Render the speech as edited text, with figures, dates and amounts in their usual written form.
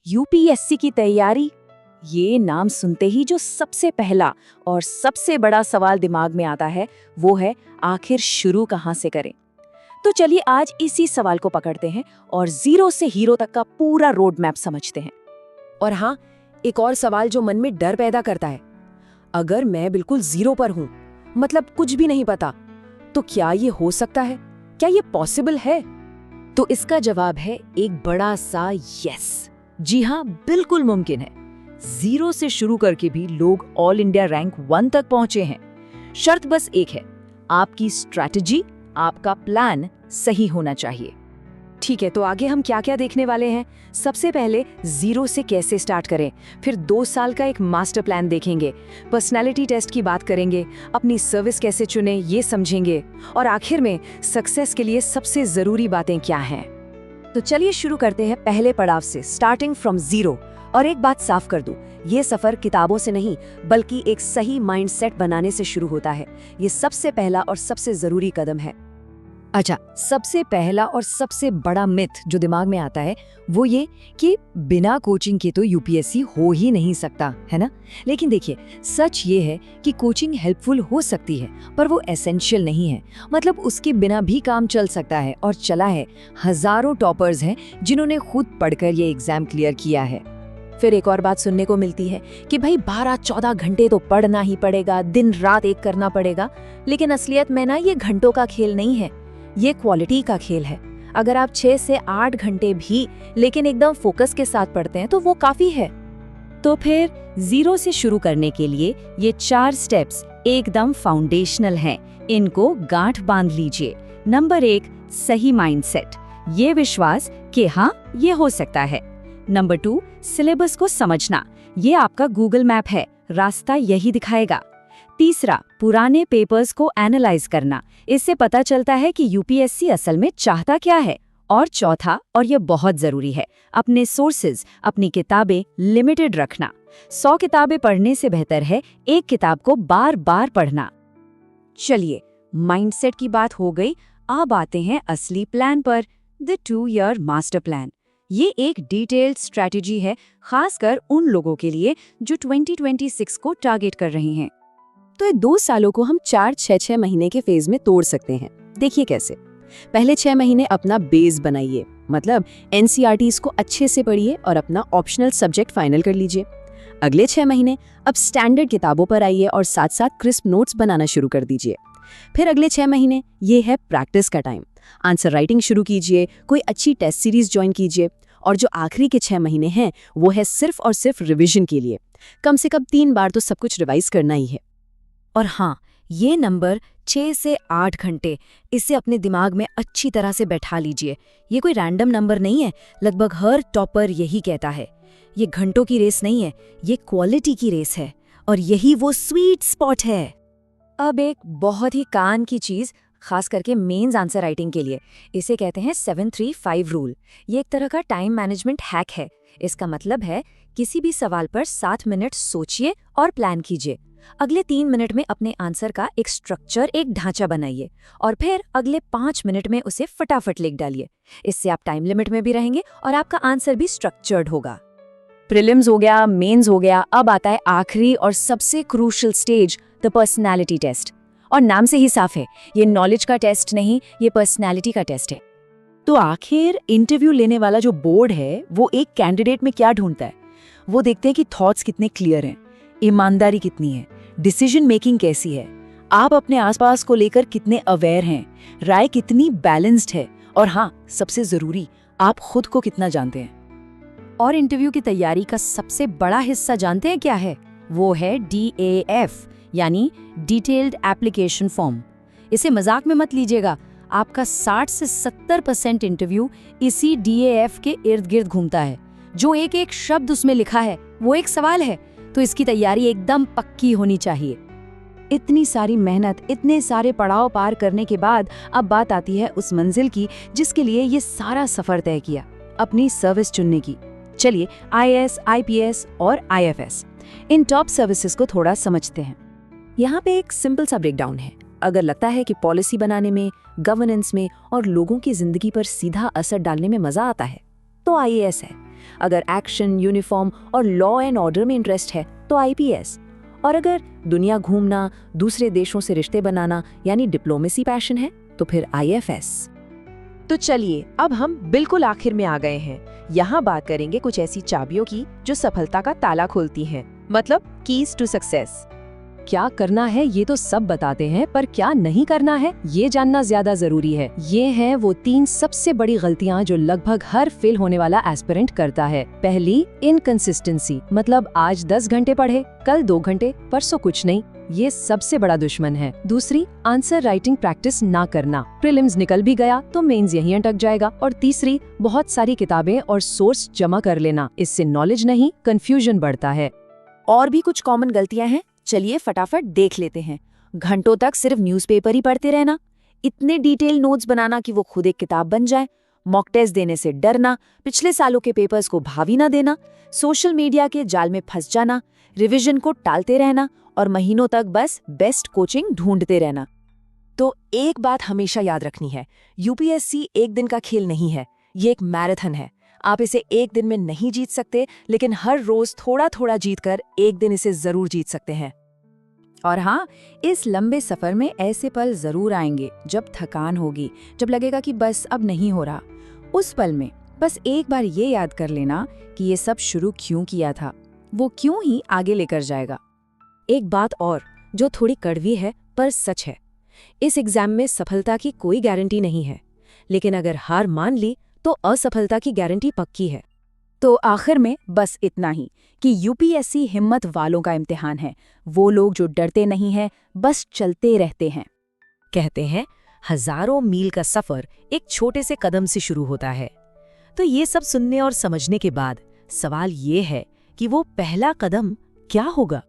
UPSC की तैयारी, ये नाम सुनते ही जो सबसे पहला और सबसे बड़ा सवाल दिमाग में आता है वो है आखिर शुरू कहाँ से करें। तो चलिए आज इसी सवाल को पकड़ते हैं और जीरो से हीरो तक का पूरा रोड मैप समझते हैं। और हाँ, एक और सवाल जो मन में डर पैदा करता है, अगर मैं बिल्कुल जीरो पर हूँ, मतलब कुछ भी नहीं पता, तो क्या ये हो सकता है? क्या ये पॉसिबल है? तो इसका जवाब है एक बड़ा सा यस। जी हाँ, बिल्कुल मुमकिन है। जीरो से शुरू करके भी लोग ऑल इंडिया रैंक 1 तक पहुंचे हैं। शर्त बस एक है, आपकी स्ट्रैटेजी, आपका प्लान सही होना चाहिए। ठीक है, तो आगे हम क्या क्या देखने वाले हैं? सबसे पहले जीरो से कैसे स्टार्ट करें, फिर 2 साल का एक मास्टर प्लान देखेंगे, पर्सनालिटी टेस्ट की बात करेंगे, अपनी सर्विस कैसे चुनें ये समझेंगे, और आखिर में सक्सेस के लिए सबसे जरूरी बातें क्या हैं। तो चलिए शुरू करते हैं पहले पड़ाव से, स्टार्टिंग फ्रॉम जीरो। और एक बात साफ कर दूं, ये सफर किताबों से नहीं बल्कि एक सही माइंडसेट बनाने से शुरू होता है। ये सबसे पहला और सबसे जरूरी कदम है। अच्छा, सबसे पहला और सबसे बड़ा मिथ जो दिमाग में आता है वो ये कि बिना कोचिंग के तो यूपीएससी हो ही नहीं सकता, है ना? लेकिन देखिए, सच ये है कि कोचिंग हेल्पफुल हो सकती है, पर वो एसेंशियल नहीं है। मतलब उसके बिना भी काम चल सकता है, और चला है। हजारों टॉपर्स हैं जिन्होंने खुद पढ़कर ये एग्जाम क्लियर किया है। फिर एक और बात सुनने को मिलती है कि भाई 12-14 घंटे तो पढ़ना ही पड़ेगा, दिन रात एक करना पड़ेगा। लेकिन असलियत में ना ये घंटों का खेल नहीं है, ये क्वालिटी का खेल है। अगर आप 6 से 8 घंटे भी लेकिन एकदम फोकस के साथ पढ़ते हैं तो वो काफी है। तो फिर जीरो से शुरू करने के लिए ये 4 स्टेप्स एकदम फाउंडेशनल हैं। इनको गांठ बांध लीजिए। नंबर 1, सही माइंडसेट, ये विश्वास कि हाँ ये हो सकता है। नंबर 2, सिलेबस को समझना, ये आपका गूगल मैप है, रास्ता यही दिखाएगा। तीसरा, पुराने पेपर्स को एनालाइज करना, इससे पता चलता है कि यूपीएससी असल में चाहता क्या है। और चौथा, और ये बहुत जरूरी है, अपने सोर्सेज, अपनी किताबें लिमिटेड रखना। 100 किताबें पढ़ने से बेहतर है एक किताब को बार बार पढ़ना। चलिए, माइंडसेट की बात हो गई, अब आते हैं असली प्लान पर, द 2 ईयर मास्टर प्लान। ये एक डिटेल्ड स्ट्रैटेजी है, खासकर उन लोगों के लिए जो 2026 को टारगेट कर रहे हैं। तो ये 2 सालों को हम 4-6 महीने के फेज में तोड़ सकते हैं। देखिए कैसे। पहले 6 महीने अपना बेस बनाइए, मतलब एनसीईआरटीज़ को अच्छे से पढ़िए और अपना ऑप्शनल सब्जेक्ट फाइनल कर लीजिए। अगले 6 महीने अब स्टैंडर्ड किताबों पर आइए और साथ साथ क्रिस्प नोट्स बनाना शुरू कर दीजिए। फिर अगले 6 महीने ये है प्रैक्टिस का टाइम। आंसर राइटिंग शुरू कीजिए, कोई अच्छी टेस्ट सीरीज ज्वाइन कीजिए। और जो आखिरी के 6 महीने हैं वो है सिर्फ और सिर्फ रिविजन के लिए। कम से कम 3 बार तो सब कुछ रिवाइज करना ही है। और हाँ, ये नंबर 6 से 8 घंटे, इसे अपने दिमाग में अच्छी तरह से बैठा लीजिए। ये कोई रैंडम नंबर नहीं है, लगभग हर टॉपर यही कहता है। ये घंटों की रेस नहीं है, ये क्वालिटी की रेस है, और यही वो स्वीट स्पॉट है। अब एक बहुत ही कान की चीज, खास करके मेंस आंसर राइटिंग के लिए, इसे कहते हैं 7-3-5 रूल। ये एक तरह का टाइम मैनेजमेंट हैक है। इसका मतलब है किसी भी सवाल पर 7 मिनट सोचिए और प्लान कीजिए। अगले 3 मिनट में अपने आंसर का एक स्ट्रक्चर, एक ढांचा बनाइए, और फिर अगले 5 मिनट में उसे फटाफट लिख डालिए। इससे आप टाइम लिमिट में भी रहेंगे और आपका आंसर भी स्ट्रक्चर्ड होगा। प्रीलिम्स हो गया, मेंस हो गया, अब आता है आखिरी और सबसे crucial stage, the personality test. और नाम से ही साफ है, ये नॉलेज का टेस्ट नहीं, ये पर्सनालिटी का टेस्ट है। तो आखिर इंटरव्यू लेने वाला जो बोर्ड है वो एक कैंडिडेट में क्या ढूंढता है? वो देखते हैं कि थॉट्स कितने क्लियर हैं, ईमानदारी कितनी है, डिसीजन मेकिंग कैसी है, आप अपने आसपास को लेकर कितने अवेयर हैं, राय कितनी बैलेंस्ड है, और हाँ, सबसे जरूरी, आप खुद को कितना जानते हैं। और इंटरव्यू की तैयारी का सबसे बड़ा हिस्सा जानते हैं क्या है? वो है DAF, यानी डिटेल्ड एप्लीकेशन फॉर्म। इसे मजाक में मत लीजिएगा, आपका 60 से 70% इंटरव्यू इसी DAF के इर्द गिर्द घूमता है। जो एक एक शब्द उसमें लिखा है वो एक सवाल है, तो इसकी तैयारी एकदम पक्की होनी चाहिए। इतनी सारी मेहनत, इतने सारे पड़ाव पार करने के बाद अब बात आती है उस मंजिल की जिसके लिए ये सारा सफर तय किया, अपनी सर्विस चुनने की। चलिए IAS, IPS और IFS, इन टॉप सर्विसेज को थोड़ा समझते हैं। यहाँ पे एक सिंपल सा ब्रेकडाउन है। अगर लगता है कि पॉलिसी बनाने में, गवर्नेंस में और लोगों की जिंदगी पर सीधा असर डालने में मजा आता है, तो IAS है। अगर एक्शन, यूनिफॉर्म और लॉ एंड ऑर्डर में इंटरेस्ट है तो आईपीएस, और अगर दुनिया घूमना, दूसरे देशों से रिश्ते बनाना यानी डिप्लोमेसी पैशन है तो फिर आईएफएस। तो चलिए अब हम बिल्कुल आखिर में आ गए हैं। यहाँ बात करेंगे कुछ ऐसी चाबियों की जो सफलता का ताला खोलती हैं, मतलब कीज टू सक्सेस। क्या करना है ये तो सब बताते हैं, पर क्या नहीं करना है ये जानना ज्यादा जरूरी है। ये हैं वो 3 सबसे बड़ी गलतियां जो लगभग हर फेल होने वाला एस्पिरेंट करता है। पहली, इनकंसिस्टेंसी, मतलब आज 10 घंटे पढ़े, कल 2 घंटे, परसों कुछ नहीं। ये सबसे बड़ा दुश्मन है। दूसरी, आंसर राइटिंग प्रैक्टिस ना करना। प्रीलिम्स निकल भी गया तो मेंस यहीं अटक जाएगा। और तीसरी, बहुत सारी किताबें और सोर्स जमा कर लेना। इससे नॉलेज नहीं, कंफ्यूजन बढ़ता है। और भी कुछ कॉमन गलतियां हैं, चलिए फटाफट देख लेते हैं। घंटों तक सिर्फ न्यूज़पेपर ही पढ़ते रहना, इतने डिटेल नोट्स बनाना कि वो खुद एक किताब बन जाए, मॉक टेस्ट देने से डरना, पिछले सालों के पेपर्स को भावी ना देना, सोशल मीडिया के जाल में फंस जाना, रिवीजन को टालते रहना और महीनों तक बस बेस्ट कोचिंग ढूंढते रहना। तो एक बात हमेशा याद रखनी है, यूपीएससी एक दिन का खेल नहीं है, ये एक मैराथन है। आप इसे एक दिन में नहीं जीत सकते, लेकिन हर रोज थोड़ा थोड़ा जीतकर एक दिन इसे जरूर जीत सकते हैं। और हाँ, इस लंबे सफर में ऐसे पल जरूर आएंगे जब थकान होगी, जब लगेगा कि बस अब नहीं हो रहा। उस पल में बस एक बार ये याद कर लेना कि ये सब शुरू क्यों किया था, वो क्यों ही आगे लेकर जाएगा। एक बात और जो थोड़ी कड़वी है पर सच है, इस एग्जाम में सफलता की कोई गारंटी नहीं है, लेकिन अगर हार मान ली तो असफलता की गारंटी पक्की है। तो आखिर में बस इतना ही कि यूपीएससी हिम्मत वालों का इम्तिहान है, वो लोग जो डरते नहीं हैं, बस चलते रहते हैं। कहते हैं हजारों मील का सफर एक छोटे से कदम से शुरू होता है। तो ये सब सुनने और समझने के बाद सवाल ये है कि वो पहला कदम क्या होगा।